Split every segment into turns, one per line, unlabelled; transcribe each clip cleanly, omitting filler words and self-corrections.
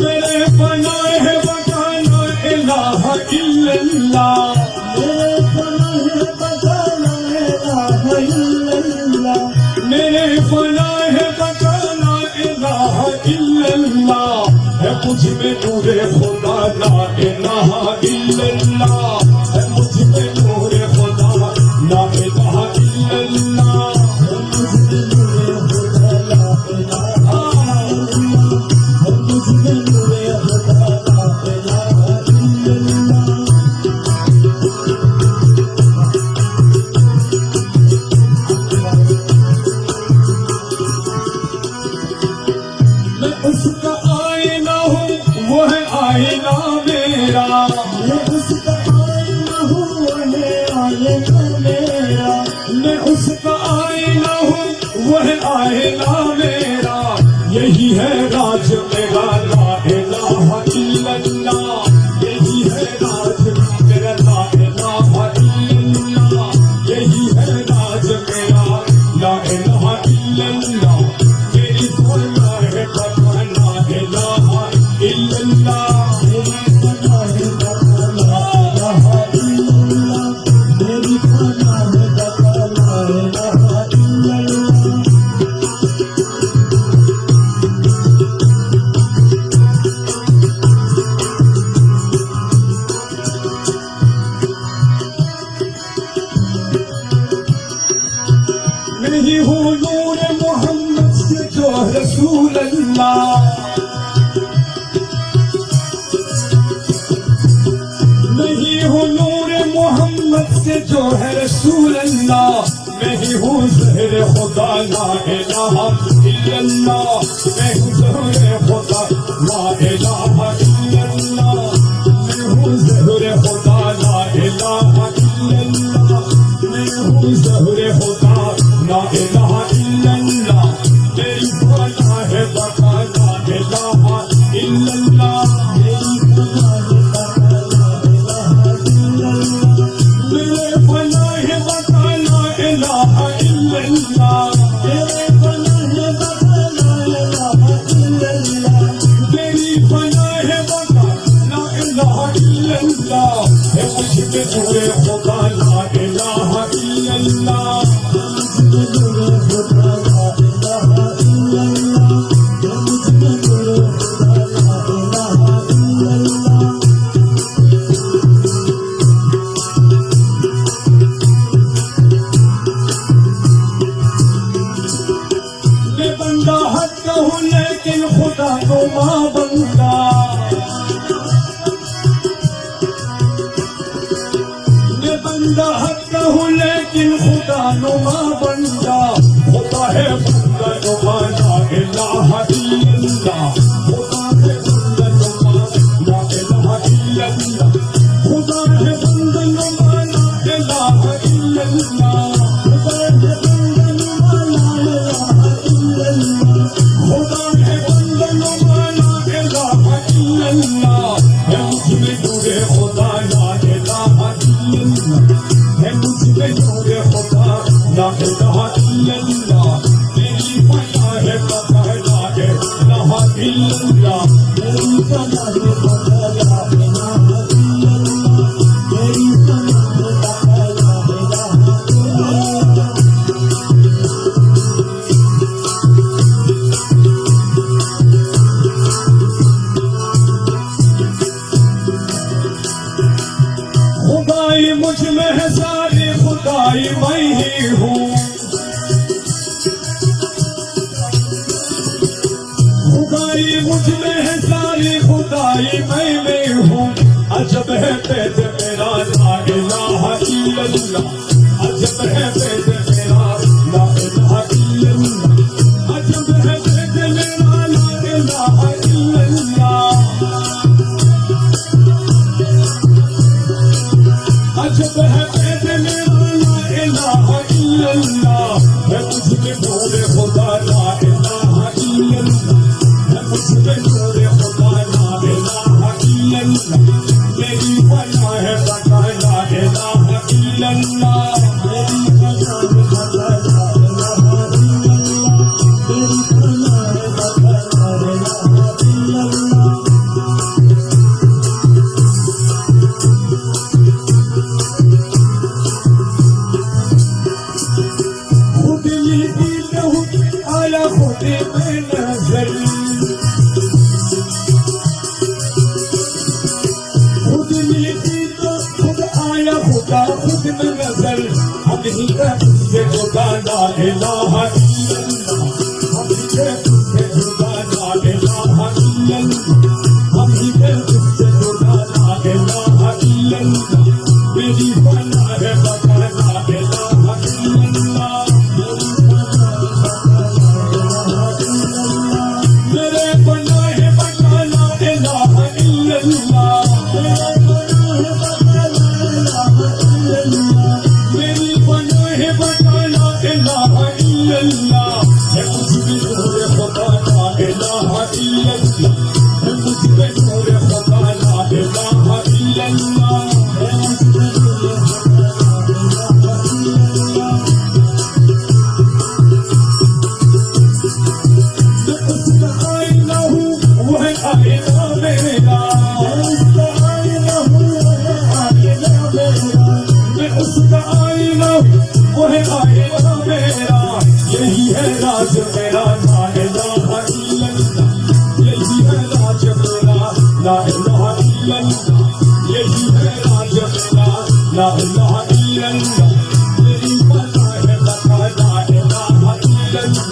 मेरे फना है बताना इलाहा इल्लल्लाह, मेरे फना है बताना इलाहा इल्लल्लाह, है मुझ में नूरे खुदा ला इलाहा इल्लल्लाह, है मुझ में नूरे खुदा ला इलाहा इल्लल्लाह, है मुझ में नूरे खुदा ला इलाहा इल्लल्लाह, है मुझ में नूरे खुदा ला इलाहा इल्लल्लाह। मैं उसका आईना हूँ, वो है आईना मेरा, मैं उसका आईना हूँ, वो है आईना मेरा, मैं उसका आईना हूँ, वो है आईना मेरा, यही है राज मेरा ला इलाहा इल्लल्लाह, यही है राज मेरा ला इलाहा इल्लल्लाह, यही है राज मेरा ला इलाहा इल्लल्लाह, मेरी फना है बताना इलाहा इल्लल्लाह, मेरी फना है बताना इलाहा इल्लल्लाह, मेरी फना है बताना इलाहा इल्लल्लाह। नहीं हूँ नूर मोहम्मद से जो रसूल अल्लाह, नहीं हूँ नूर मोहम्मद से जो है रसूल अल्लाह, मैं ही हूँ ज़हर खुदा ला इलाहा इल्लल्लाह, मैं हूँ ज़हर खुदा ला इलाहा इल्लल्लाह, मैं हूँ ज़हर खुदा ला इलाहा इल्लल्लाह, मैं हूँ ज़हर खुदा ला इलाहा इल्लल्लाह, मेरी फना है बताना इलाहा इल्लल्लाह, मेरी फना है बताना इलाहा इल्लल्लाह, मेरे फना है बताना इलाहा इल्लल्लाह, मेरे फना है बताना इलाहा इल्लल्लाह, मेरी फना है बताना इलाहा इल्लल्लाह, है मुझ में नूरे खुदा ला इलाहा इल्लल्लाह, मैं बंदा हक हूँ लेकिन खुदा को माँ बंदा, मैं बंदा हक हूँ लेकिन खुदा नुमा बंदा, खुदा है बंदा नुमा ला इलाहा इल्लल्लाह, खुदा है बंदा नुमा ला इलाहा इल्लल्लाह, खुदा है बंदा नुमा ला इलाहा इल्लल्लाह, खुदा है बंदा नुमा ला इलाहा इल्लल्लाह, खुदा है बंदा नुमा ला इलाहा इल्लल्लाह, है मुझ में नूरे खुदा ला इलाहा इल्लल्लाह, है मुझ में नूरे खुदा ला इलाहा इल्लल्लाह, मेरी फना है बताना इलाहा इल्लल्लाह, मेरी फना है बताना इलाहा इल्लल्लाह, मेरी फना है बताना इलाहा इल्लल्लाह। खुदाई मुझ में है सारी, खुदाई मैं ही हूँ, खुदाई मुझ में है सारी, खुदाई मैं में हूँ, अजब है पैद मेरा ला इलाहा इल्लल्लाह, अजब है पैद मेरा ला इलाहा इल्लल्लाह, अजब है पैद मेरा ला इलाहा इल्लल्लाह, अजब है पैद मेरा ला इलाहा इल्लल्लाह, है मुझ में नूरे खुदा ला इलाहा इल्लल्लाह, है मुझ में नूरे खुदा ला इलाहा इल्लल्लाह, मेरी फना है बताना इलाहा इल्लल्लाह, मेरी फना है बताना इलाहा नहीं है तुझसे जुदा ला इलाहा इल्लल्लाह हम ही है तुझसे जुदा ला इलाहा इल्लल्लाह हम ही है तुझसे जुदा ला इलाहा इल्लल्लाह मेरी बना है बता ला इलाहा इल्लल्लाह मेरे बना है बता ला इलाहा इल्लल्लाह मेरी बना है बता ला इलाहा इल्लल्लाह है मुझ में नूर खुदा ला इलाहा इल्लल्लाह है मुझ में नूर खुदा ला इलाहा इल्लल्लाह है मुझ में नूर खुदा ला इलाहा इल्लल्लाह मैं उसका आईना हूँ वह आईना मेरा उसका आईना हूँ वह आईना मेरा मैं उसका आईना हूँ वह आईना मेरा यही है राज मेरा ला इलाहा इल्लल्लाह यही है राज मेरा ला इलाहा इल्लल्लाह यही है राज मेरा ला इलाहा इल्लल्लाह मेरी पनाह है बता ला इलाहा इल्लल्लाह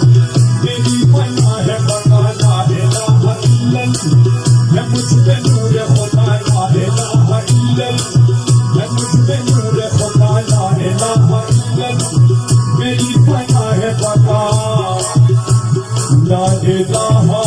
मेरी पनाह है बता ला इलाहा इल्लल्लाह है मुझ पे नूर खुदा ला इलाहा इल्लल्लाह है मुझ पे नूर खुदा ला इलाहा इल्लल्लाह मेरी पनाह है बता ला इलाहा